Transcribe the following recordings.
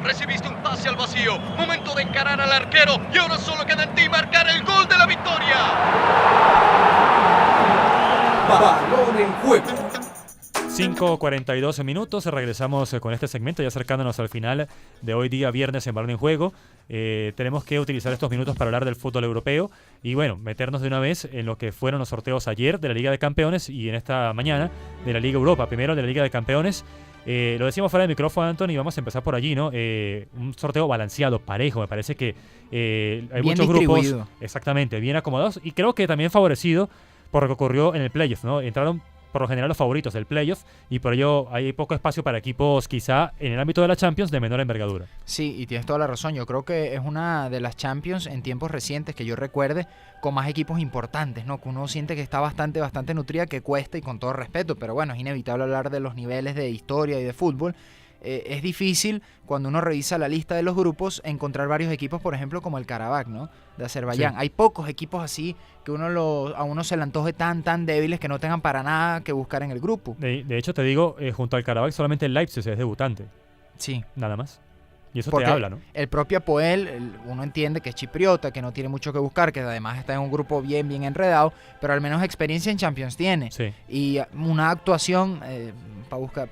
recibiste un pase al vacío, momento de encarar al arquero y ahora solo queda en ti marcar el gol de la victoria. Balón en juego. 5:42 minutos, regresamos con este segmento ya acercándonos al final de hoy día viernes en Balón en Juego. Tenemos que utilizar estos minutos para hablar del fútbol europeo y bueno, meternos de una vez en lo que fueron los sorteos ayer de la Liga de Campeones y en esta mañana de la Liga Europa. Primero de la Liga de Campeones, lo decíamos fuera del micrófono, Anthony, y vamos a empezar por allí, ¿no? Un sorteo balanceado, parejo, me parece que hay bien muchos grupos distribuido. exactamente, bien acomodados y creo que también favorecido por lo que ocurrió en el playoff, ¿no? Entraron por lo general los favoritos del playoff y por ello hay poco espacio para equipos quizá en el ámbito de la Champions de menor envergadura. Sí, y tienes toda la razón. Yo creo que es una de las Champions en tiempos recientes que yo recuerde con más equipos importantes, ¿no? Que uno siente que está bastante nutrida, que cuesta y con todo respeto, pero bueno, es inevitable hablar de los niveles de historia y de fútbol. Es difícil cuando uno revisa la lista de los grupos encontrar varios equipos, por ejemplo, como el Karabaj, ¿no? De Azerbaiyán. Sí. Hay pocos equipos así que a uno se le antoje tan débiles que no tengan para nada que buscar en el grupo. De hecho, te digo, junto al Karabaj solamente el Leipzig es debutante. Sí. Nada más. Y eso porque te habla, ¿no? El propio Apoel, uno entiende que es chipriota, que no tiene mucho que buscar, que además está en un grupo bien enredado, pero al menos experiencia en Champions tiene. Sí. Y una actuación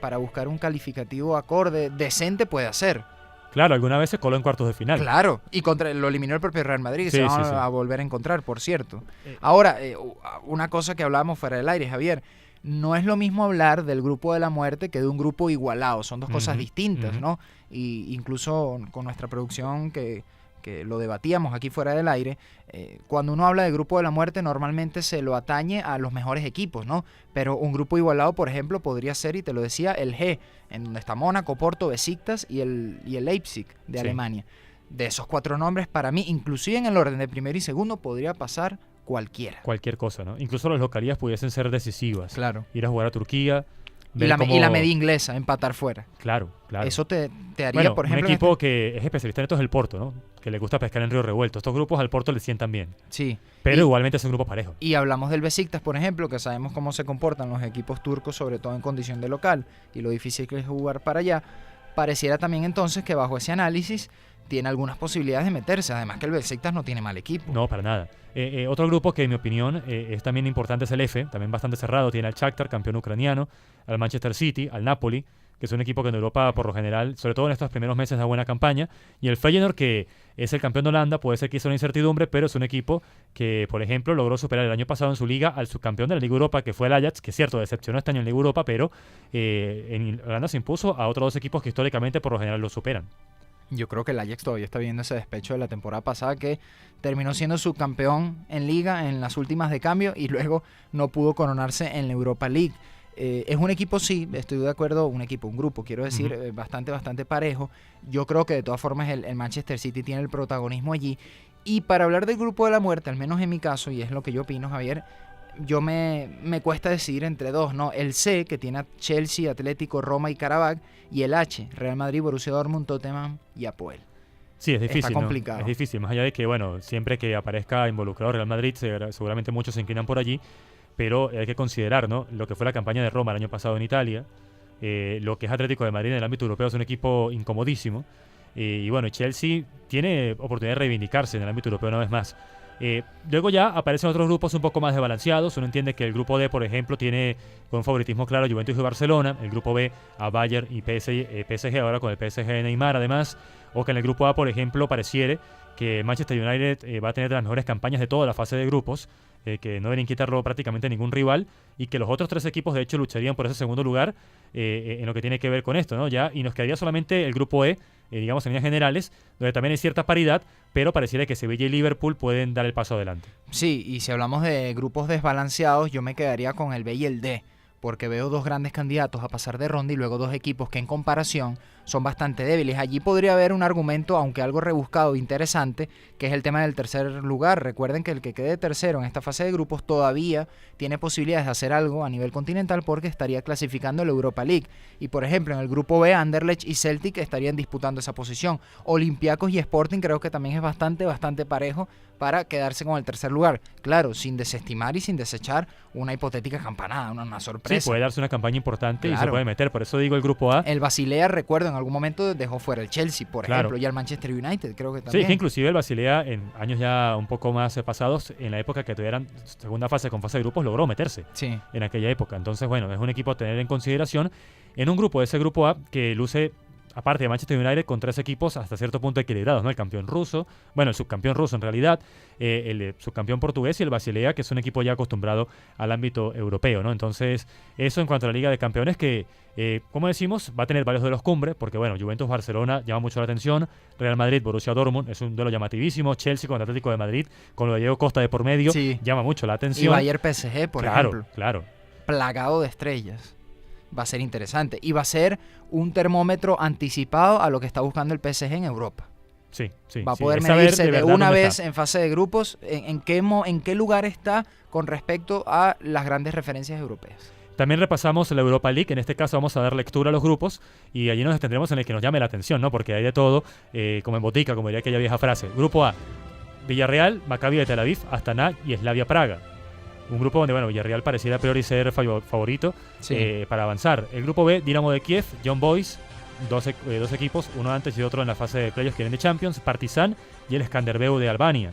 para buscar un calificativo acorde, decente puede hacer. Claro, alguna vez se coló en cuartos de final. Claro, y lo eliminó el propio Real Madrid, sí, se van a volver a encontrar, por cierto. Ahora, una cosa que hablábamos fuera del aire, Javier, no es lo mismo hablar del grupo de la muerte que de un grupo igualado, son dos cosas distintas, ¿no? Y incluso con nuestra producción que lo debatíamos aquí fuera del aire, cuando uno habla de grupo de la muerte normalmente se lo atañe a los mejores equipos, ¿no? Pero un grupo igualado, por ejemplo, podría ser, y te lo decía, el G, en donde está Mónaco, Porto, Besiktas y el Leipzig de Alemania. De esos cuatro nombres, para mí, inclusive en el orden de primero y segundo, podría pasar cualquiera. Cualquier cosa, ¿no? Incluso las localías pudiesen ser decisivas. Claro. Ir a jugar a Turquía. Y la media inglesa, empatar fuera. Claro. Eso te haría, bueno, por ejemplo... un equipo que es especialista en esto es el Porto, ¿no? Que le gusta pescar en río revuelto. Estos grupos al Porto le sientan bien. Sí. Pero igualmente es un grupo parejo. Y hablamos del Besiktas, por ejemplo, que sabemos cómo se comportan los equipos turcos, sobre todo en condición de local, y lo difícil que es jugar para allá. Pareciera también entonces que bajo ese análisis tiene algunas posibilidades de meterse. Además que el Besiktas no tiene mal equipo. No, para nada. Otro grupo que en mi opinión es también importante es el F, también bastante cerrado. Tiene al Shakhtar, campeón ucraniano, al Manchester City, al Napoli, que es un equipo que en Europa por lo general, sobre todo en estos primeros meses, da buena campaña, y el Feyenoord, que es el campeón de Holanda. Puede ser que hizo una incertidumbre, pero es un equipo que, por ejemplo, logró superar el año pasado en su liga al subcampeón de la Liga Europa, que fue el Ajax, que es cierto, decepcionó este año en Liga Europa, pero en Holanda se impuso a otros dos equipos que históricamente por lo general lo superan. Yo creo que el Ajax todavía está viviendo ese despecho de la temporada pasada, que terminó siendo subcampeón en Liga en las últimas de cambio y luego no pudo coronarse en la Europa League. Es un equipo, sí, estoy de acuerdo, un grupo, quiero decir, bastante parejo. Yo creo que de todas formas el Manchester City tiene el protagonismo allí. Y para hablar del grupo de la muerte, al menos en mi caso, y es lo que yo opino, Javier, yo me cuesta decidir entre dos, ¿no? El C, que tiene a Chelsea, Atlético, Roma y Karabaj, y el H, Real Madrid, Borussia Dortmund, Tottenham y Apoel. Sí, es difícil, está complicado. ¿no? Es difícil, más allá de que, bueno, siempre que aparezca involucrado Real Madrid, seguramente muchos se inclinan por allí, pero hay que considerar, ¿no?, lo que fue la campaña de Roma el año pasado en Italia, lo que es Atlético de Madrid en el ámbito europeo es un equipo incomodísimo, y bueno, Chelsea tiene oportunidad de reivindicarse en el ámbito europeo una vez más. Luego ya aparecen otros grupos un poco más desbalanceados. Uno entiende que el grupo D, por ejemplo, tiene con un favoritismo claro a Juventus y Barcelona, el grupo B a Bayern y PSG, ahora con el PSG de Neymar además, o que en el grupo A, por ejemplo, pareciere que Manchester United va a tener las mejores campañas de toda la fase de grupos, que no deben quitarlo prácticamente ningún rival, y que los otros tres equipos de hecho lucharían por ese segundo lugar en lo que tiene que ver con esto, ¿no? Ya, y nos quedaría solamente el grupo E, digamos en líneas generales, donde también hay cierta paridad, pero pareciera que Sevilla y Liverpool pueden dar el paso adelante. Sí, y si hablamos de grupos desbalanceados, yo me quedaría con el B y el D, porque veo dos grandes candidatos a pasar de ronda y luego dos equipos que en comparación son bastante débiles. Allí podría haber un argumento, aunque algo rebuscado e interesante, que es el tema del tercer lugar. Recuerden que el que quede tercero en esta fase de grupos todavía tiene posibilidades de hacer algo a nivel continental porque estaría clasificando la Europa League. Y por ejemplo, en el grupo B, Anderlecht y Celtic estarían disputando esa posición. Olympiacos y Sporting creo que también es bastante parejo para quedarse con el tercer lugar. Claro, sin desestimar y sin desechar una hipotética campanada, una sorpresa. Sí, puede darse una campaña importante, claro, y se puede meter. Por eso digo el grupo A. El Basilea, recuerdo, en algún momento dejó fuera el Chelsea, por Claro. ejemplo, y al Manchester United, creo que Sí, también. es que inclusive el Basilea en años ya un poco más pasados, en la época que tuvieran segunda fase con fase de grupos, logró meterse Sí. en aquella época. Entonces, bueno, es un equipo a tener en consideración en un grupo, ese grupo A, que luce, aparte de Manchester United, con 3 equipos hasta cierto punto equilibrados, ¿no? El campeón ruso, bueno, el subcampeón ruso en realidad, el subcampeón portugués y el Basilea, que es un equipo ya acostumbrado al ámbito europeo, ¿no? Entonces, eso en cuanto a la Liga de Campeones, que, como decimos, va a tener varios duelos cumbre, porque, bueno, Juventus-Barcelona llama mucho la atención, Real Madrid-Borussia Dortmund es un duelo llamativísimo, Chelsea contra Atlético de Madrid, con lo de Diego Costa de por medio, Sí. llama mucho la Y atención. Bayern-PSG, por claro, ejemplo, claro. plagado de estrellas. Va a ser interesante. Y va a ser un termómetro anticipado a lo que está buscando el PSG en Europa. Sí, sí. Va a sí, poder es saber medirse de verdad una dónde vez está. en fase de grupos en qué lugar está con respecto a las grandes referencias europeas. También repasamos la Europa League, en este caso vamos a dar lectura a los grupos y allí nos detendremos en el que nos llame la atención, ¿no? Porque hay de todo, como en botica, como diría aquella vieja frase. Grupo A, Villarreal, Maccabi de Tel Aviv, Astana y Slavia Praga. Un grupo donde, bueno, Villarreal pareciera a priori ser favorito para avanzar. El grupo B, Dinamo de Kiev, Young Boys, dos equipos, uno antes y otro en la fase de playoffs que vienen de Champions, Partizan y el Skanderbeu de Albania.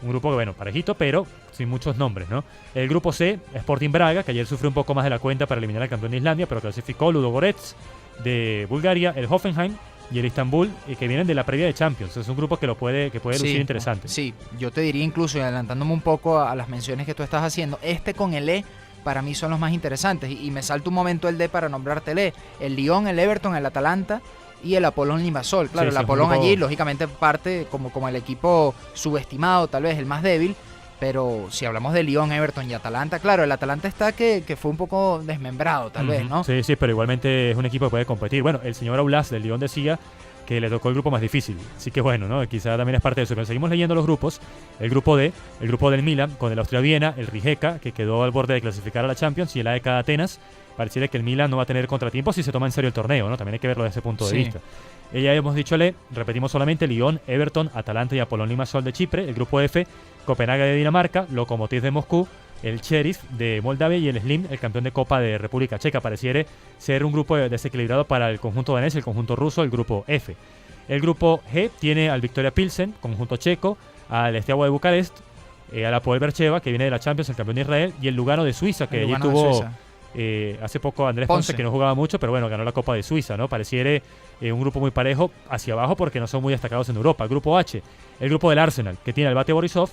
Un grupo que, bueno, parejito, pero sin muchos nombres, ¿no? El grupo C, Sporting Braga, que ayer sufrió un poco más de la cuenta para eliminar al campeón de Islandia, pero clasificó Ludogorets de Bulgaria, el Hoffenheim y el Istanbul, que vienen de la previa de Champions. Es un grupo que puede lucir interesante. Sí, yo te diría incluso, y adelantándome un poco a las menciones que tú estás haciendo, con el E para mí son los más interesantes. Y me salto un momento el D para nombrarte el Lyon, el Everton, el Atalanta y el Apollon Limassol. Claro, Sí, el sí, Apollon un grupo- allí, lógicamente, parte como el equipo subestimado, tal vez el más débil. Pero si hablamos de Lyon, Everton y Atalanta, claro, el Atalanta está que fue un poco desmembrado, tal vez, ¿no? Sí, sí, pero igualmente es un equipo que puede competir. Bueno, el señor Aulas del Lyon decía que le tocó el grupo más difícil. Así que bueno, ¿no? Quizá también es parte de eso. Pero seguimos leyendo los grupos. El grupo D, el grupo del Milan, con el Austria Viena, el Rijeka, que quedó al borde de clasificar a la Champions, y el AEK Atenas. Pareciera que el Milan no va a tener contratiempos si se toma en serio el torneo, ¿no? También hay que verlo desde ese punto de Sí. vista. Ya hemos dicho repetimos solamente, Lyon, Everton, Atalanta y Apollon Limassol de Chipre. El grupo F, Copenhague de Dinamarca, Lokomotiv de Moscú, el Sheriff de Moldavia y el Slim, el campeón de Copa de República Checa. Pareciera ser un grupo desequilibrado para el conjunto danés, el conjunto ruso, el grupo F. El grupo G tiene al Victoria Pilsen, conjunto checo, al Steaua de Bucarest, al Apoel Bercheva, que viene de la Champions, el campeón de Israel, y el Lugano de Suiza, que El allí Lugano de tuvo Suiza. hace poco Andrés Ponce, Ponce. que no jugaba mucho, pero bueno, ganó la Copa de Suiza, ¿no? Pareciera un grupo muy parejo hacia abajo porque no son muy destacados en Europa. El grupo H, el grupo del Arsenal, que tiene al Bate Borisov,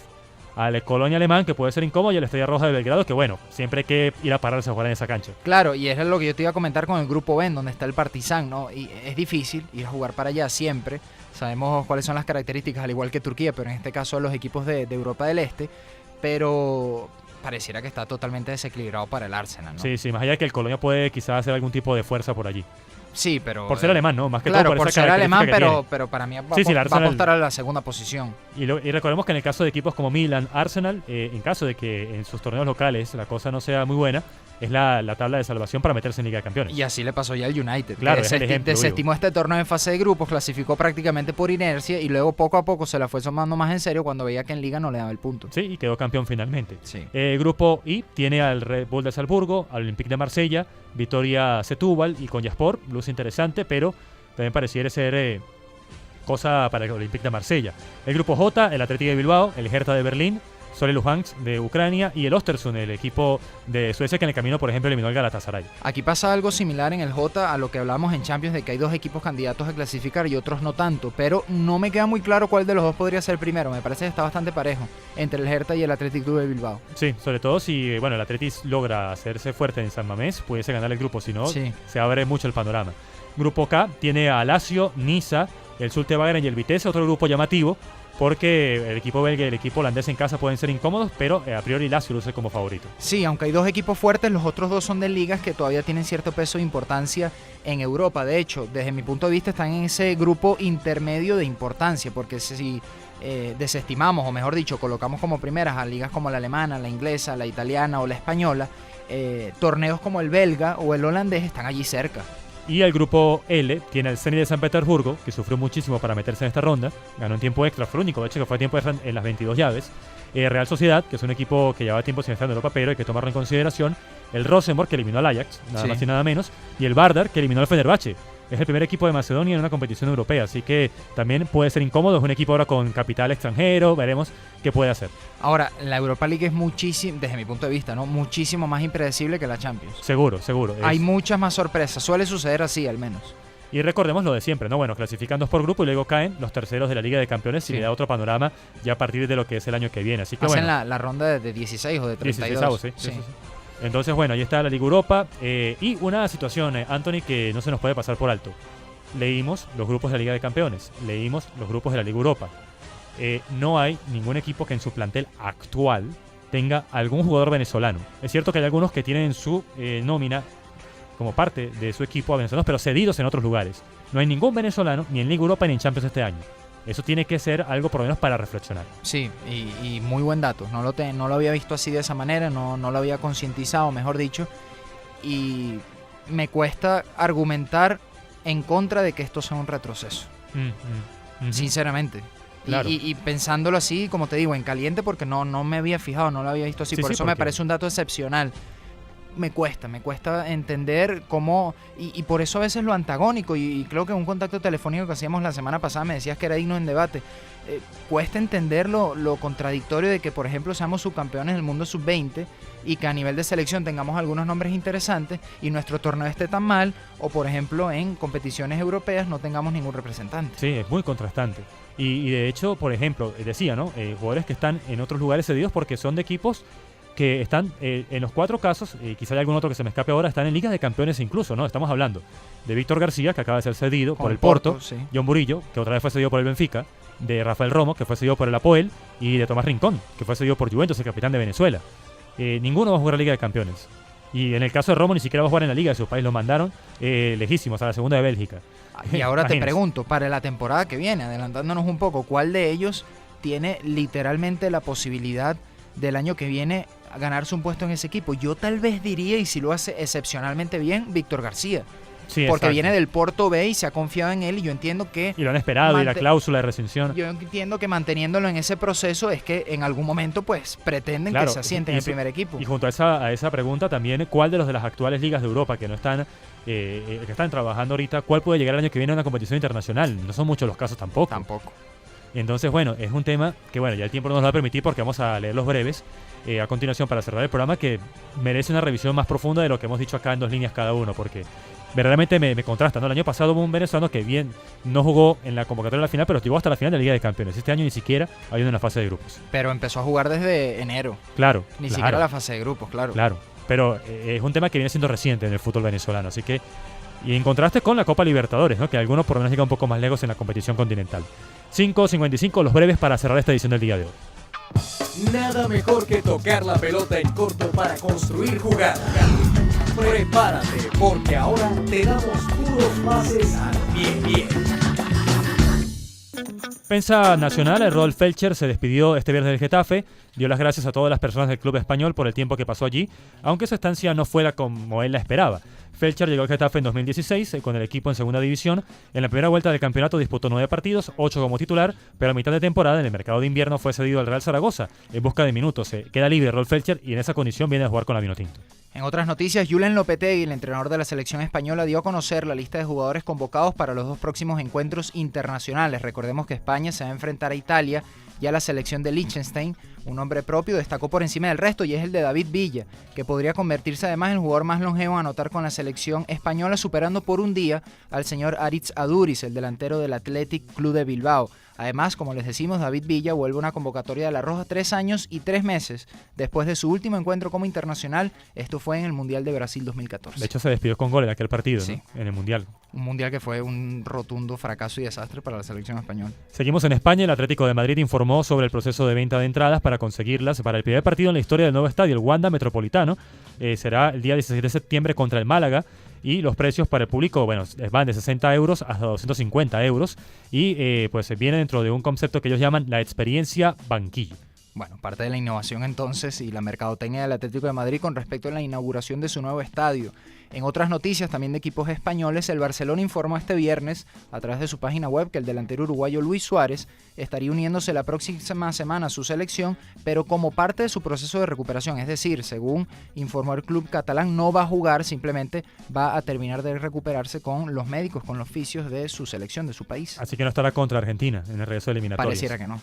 al Colonia alemán, que puede ser incómodo, y a la Estrella Roja de Belgrado, que bueno, siempre hay que ir a pararse a jugar en esa cancha. Claro, y es lo que yo te iba a comentar con el grupo B, en donde está el Partizan, ¿no? Y es difícil ir a jugar para allá siempre. Sabemos cuáles son las características, al igual que Turquía, pero en este caso los equipos de Europa del Este. Pero pareciera que está totalmente desequilibrado para el Arsenal, ¿no? Sí, sí, más allá de que el Colonia puede quizás hacer algún tipo de fuerza por allí. Sí, pero... Por ser alemán, ¿no? Más que claro, todo por por esa ser alemán, característica que tiene. pero para mí Sí, sí, el va a Arsenal- apostar a la segunda posición. Y recordemos que en el caso de equipos como Milan, Arsenal, en caso de que en sus torneos locales la cosa no sea muy buena, es la tabla de salvación para meterse en Liga de Campeones. Y así le pasó ya al United. Claro, que es el ejemplo desestimó este torneo en fase de grupos, clasificó prácticamente por inercia y luego poco a poco se la fue tomando más en serio cuando veía que en Liga no le daba el punto. Sí, y quedó campeón finalmente. Sí. Grupo I tiene al Red Bull de Salzburgo, al Olympique de Marsella, Vitoria Setúbal y Konyaspor, luz interesante, pero también pareciera ser cosa para el Olympique de Marsella. El grupo J, el Atlético de Bilbao, el Hertha de Berlín, Sole Luhansk de Ucrania y el Östersund, el equipo de Suecia que en el camino, por ejemplo, eliminó al Galatasaray. Aquí pasa algo similar en el J a lo que hablamos en Champions, de que hay dos equipos candidatos a clasificar y otros no tanto, pero no me queda muy claro cuál de los dos podría ser primero. Me parece que está bastante parejo entre el Hertha y el Atlético de Bilbao. Sí, sobre todo si bueno, el Atletis logra hacerse fuerte en San Mamés, pudiese ganar el grupo, si no, Sí. se abre mucho el panorama. Grupo K tiene a Lazio, Niza, el Zulte Waregem y el Vitesse, otro grupo llamativo, porque el equipo belga y el equipo holandés en casa pueden ser incómodos, pero a priori Lazio luce como favorito. Sí, aunque hay dos equipos fuertes, los otros dos son de ligas que todavía tienen cierto peso e importancia en Europa. De hecho, desde mi punto de vista, están en ese grupo intermedio de importancia, porque si desestimamos, o mejor dicho, colocamos como primeras a ligas como la alemana, la inglesa, la italiana o la española, torneos como el belga o el holandés están allí cerca. Y el grupo L tiene al Zenit de San Petersburgo, que sufrió muchísimo para meterse en esta ronda, ganó en tiempo extra, fue el único, de hecho que fue a tiempo extra en las 22 llaves. Real Sociedad, que es un equipo que llevaba tiempo sin estar en Europa, pero hay que tomarlo en consideración. El Rosenborg, que eliminó al Ajax, nada Sí. más y nada menos. Y el Vardar, que eliminó al Fenerbahce. es el primer equipo de Macedonia en una competición europea, así que también puede ser incómodo. Es un equipo ahora con capital extranjero, veremos qué puede hacer. Ahora, la Europa League es muchísimo, desde mi punto de vista, ¿no? Muchísimo más impredecible que la Champions. Seguro. Hay muchas más sorpresas, suele suceder así al menos. Y recordemos lo de siempre, ¿no? Bueno, clasifican 2 por grupo y luego caen los terceros de la Liga de Campeones y Sí. le da otro panorama ya a partir de lo que es el año que viene. Así que Hacen bueno, la ronda de 16 o de 32. 16avos, sí. Entonces, bueno, ahí está la Liga Europa. Y una situación, Anthony, que no se nos puede pasar por alto. Leímos los grupos de la Liga de Campeones, leímos los grupos de la Liga Europa. No hay ningún equipo que en su plantel actual tenga algún jugador venezolano. Es cierto que hay algunos que tienen su nómina como parte de su equipo a venezolanos, pero cedidos en otros lugares. No hay ningún venezolano ni en Liga Europa ni en Champions este año. Eso tiene que ser algo por lo menos para reflexionar. Sí, y muy buen dato. No lo había visto así de esa manera, no lo había concientizado, mejor dicho. Y me cuesta argumentar en contra de que esto sea un retroceso, sinceramente. Claro. Y pensándolo así, como te digo, en caliente, porque no me había fijado, no lo había visto así. Sí, por sí, eso me porque- parece un dato excepcional. Me cuesta entender cómo, y por eso a veces lo antagónico, y creo que en un contacto telefónico que hacíamos la semana pasada me decías que era digno en debate. Cuesta entender lo contradictorio de que, por ejemplo, seamos subcampeones del mundo sub-20 y que a nivel de selección tengamos algunos nombres interesantes y nuestro torneo esté tan mal, o por ejemplo en competiciones europeas no tengamos ningún representante. Sí, es muy contrastante. Y de hecho, por ejemplo, decía, ¿no? Jugadores que están en otros lugares cedidos porque son de equipos que están, en los 4 casos, quizá hay algún otro que se me escape ahora, están en ligas de campeones incluso, ¿no? Estamos hablando de Víctor García, que acaba de ser cedido Con por el Porto, sí. John Murillo, que otra vez fue cedido por el Benfica, de Rafael Romo, que fue cedido por el Apoel, y de Tomás Rincón, que fue cedido por Juventus, el capitán de Venezuela. Ninguno va a jugar a Liga de Campeones. Y en el caso de Romo ni siquiera va a jugar en la Liga de su país, lo mandaron lejísimos a la segunda de Bélgica. Y ahora te Imagínate. pregunto, para la temporada que viene, adelantándonos un poco, ¿cuál de ellos tiene literalmente la posibilidad del año que viene a ganarse un puesto en ese equipo? Yo tal vez diría, y si lo hace excepcionalmente bien, Víctor García. Sí, Porque exacto. viene del Porto B y se ha confiado en él, y yo entiendo que Y lo han esperado, y la Mante- cláusula de rescisión. manteniéndolo en ese proceso es que en algún momento pues pretenden Claro, que se asiente en y el eso- primer equipo. Y junto a esa pregunta también, ¿cuál de los de las actuales ligas de Europa que no están que están trabajando ahorita, cuál puede llegar el año que viene a una competición internacional? No son muchos los casos tampoco. Tampoco. Entonces, bueno, es un tema que, bueno, ya el tiempo no nos va a permitir porque vamos a leer los breves a continuación para cerrar el programa, que merece una revisión más profunda de lo que hemos dicho acá en 2 líneas cada uno, porque verdaderamente me contrasta, ¿no? El año pasado hubo un venezolano que bien no jugó en la convocatoria de la final, pero llegó hasta la final de la Liga de Campeones. Este año ni siquiera ha ido en la fase de grupos. Pero empezó a jugar desde enero. Claro. Ni claro, siquiera la fase de grupos, claro. Claro. Pero es un tema que viene siendo reciente en el fútbol venezolano, así que... Y en contraste con la Copa Libertadores, ¿no? Que algunos por lo menos llegan un poco más lejos en la competición continental. 5:55 los breves para cerrar esta edición del día de hoy. Nada mejor que tocar la pelota en corto para construir jugadas. Prepárate, porque ahora te damos puros pases al pie. Prensa nacional, Rodolf Felcher se despidió este viernes del Getafe, dio las gracias a todas las personas del club español por el tiempo que pasó allí, aunque su estancia no fue como él la esperaba. Felcher llegó al Getafe en 2016 con el equipo en segunda división. En la primera vuelta del campeonato disputó 9 partidos, 8 como titular, pero a mitad de temporada en el mercado de invierno fue cedido al Real Zaragoza en busca de minutos. Queda libre Rodolf Felcher y en esa condición viene a jugar con la Vinotinto. En otras noticias, Julen Lopetegui, el entrenador de la selección española, dio a conocer la lista de jugadores convocados para los 2 próximos encuentros internacionales. Recordemos que España se va a enfrentar a Italia y a la selección de Liechtenstein. Un nombre propio destacó por encima del resto y es el de David Villa, que podría convertirse además en el jugador más longevo a anotar con la selección española, superando por un día al señor Aritz Aduriz, el delantero del Athletic Club de Bilbao. Además, como les decimos, David Villa vuelve a una convocatoria de la Roja 3 años y 3 meses después de su último encuentro como internacional. Esto fue en el Mundial de Brasil 2014. De hecho, se despidió con gol en aquel partido, Sí. ¿no? En el Mundial. Un Mundial que fue un rotundo fracaso y desastre para la selección española. Seguimos en España. El Atlético de Madrid informó sobre el proceso de venta de entradas para conseguirlas para el primer partido en la historia del nuevo estadio, el Wanda Metropolitano. Será el día 16 de septiembre contra el Málaga. Y los precios para el público, bueno, van de 60 euros hasta 250 euros. Y pues viene dentro de un concepto que ellos llaman la experiencia banquillo. Bueno, parte de la innovación entonces y la mercadotecnia del Atlético de Madrid con respecto a la inauguración de su nuevo estadio. En otras noticias también de equipos españoles, el Barcelona informó este viernes a través de su página web que el delantero uruguayo Luis Suárez estaría uniéndose la próxima semana a su selección, pero como parte de su proceso de recuperación. Es decir, según informó el club catalán, no va a jugar, simplemente va a terminar de recuperarse con los médicos, con los fisios de su selección, de su país. Así que no estará contra Argentina en el regreso eliminatorio. Pareciera que no.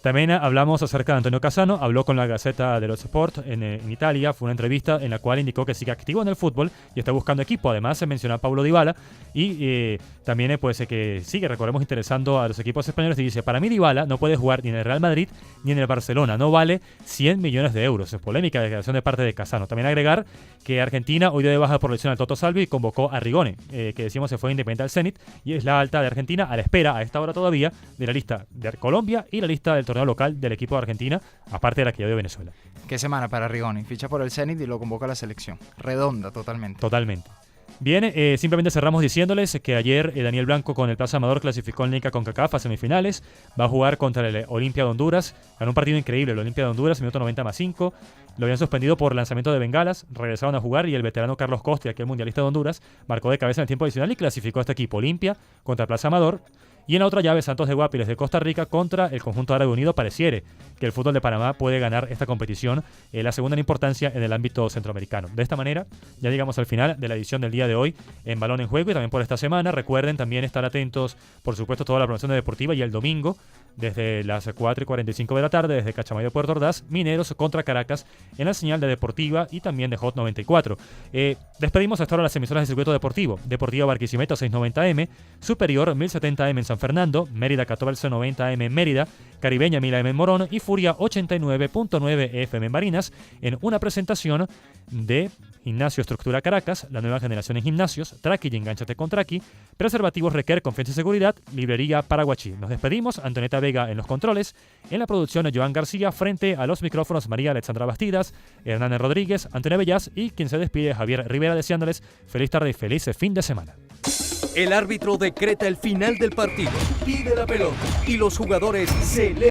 También hablamos acerca de Antonio Cassano, habló con la Gazzetta dello Sport en Italia, fue una entrevista en la cual indicó que sigue activo en el fútbol y está buscando equipo. Además se menciona a Paulo Dybala y también que sigue, recordemos, interesando a los equipos españoles y dice, para mí Dybala no puede jugar ni en el Real Madrid ni en el Barcelona, no vale 100 millones de euros. Es polémica declaración de parte de Cassano. También agregar que Argentina hoy dio de baja por lesión al Toto Salvio y convocó a Rigoni, que decíamos se fue Independiente al Zenit y es la alta de Argentina a la espera a esta hora todavía de la lista de Colombia y la lista del torneo local del equipo de Argentina, aparte de la que ya dio Venezuela. Qué semana para Rigoni, ficha por el Zenit y lo convoca a la selección. Redonda totalmente. Totalmente. Bien, simplemente cerramos diciéndoles que ayer Daniel Blanco con el Plaza Amador clasificó en Liga CONCACAF a semifinales, va a jugar contra el Olimpia de Honduras, ganó un partido increíble el Olimpia de Honduras, minuto 90+5, lo habían suspendido por lanzamiento de bengalas, regresaron a jugar y el veterano Carlos Costa, que es mundialista de Honduras, marcó de cabeza en el tiempo adicional y clasificó a este equipo, Olimpia contra Plaza Amador. Y en la otra llave, Santos de Guapiles de Costa Rica contra el conjunto árabe unido. Pareciere que el fútbol de Panamá puede ganar esta competición, la segunda en importancia en el ámbito centroamericano. De esta manera, ya llegamos al final de la edición del día de hoy en Balón en Juego y también por esta semana. Recuerden también estar atentos, por supuesto, toda la programación deportiva y el domingo, desde las 4:45 de la tarde, desde Cachamayo, Puerto Ordaz, Mineros contra Caracas en la señal de Deportiva y también de Hot 94. Despedimos hasta ahora las emisoras de circuito deportivo. Deportiva Barquisimeto 690M, Superior 1070M en San Fernando, Mérida 1490M en Mérida, Caribeña 1000AM en Morón y Furia 89.9 FM en Barinas, en una presentación de Gimnasio Estructura Caracas, la nueva generación en gimnasios, Traki y Engánchate con Traki, Preservativos Requer, Confianza y Seguridad, Librería Paraguachí. Nos despedimos, Antonieta Vega en los controles, en la producción Joan García, frente a los micrófonos María Alexandra Bastidas, Hernández Rodríguez, Antonio Bellas y quien se despide Javier Rivera, deseándoles feliz tarde y feliz fin de semana. El árbitro decreta el final del partido, pide la pelota y los jugadores celebran.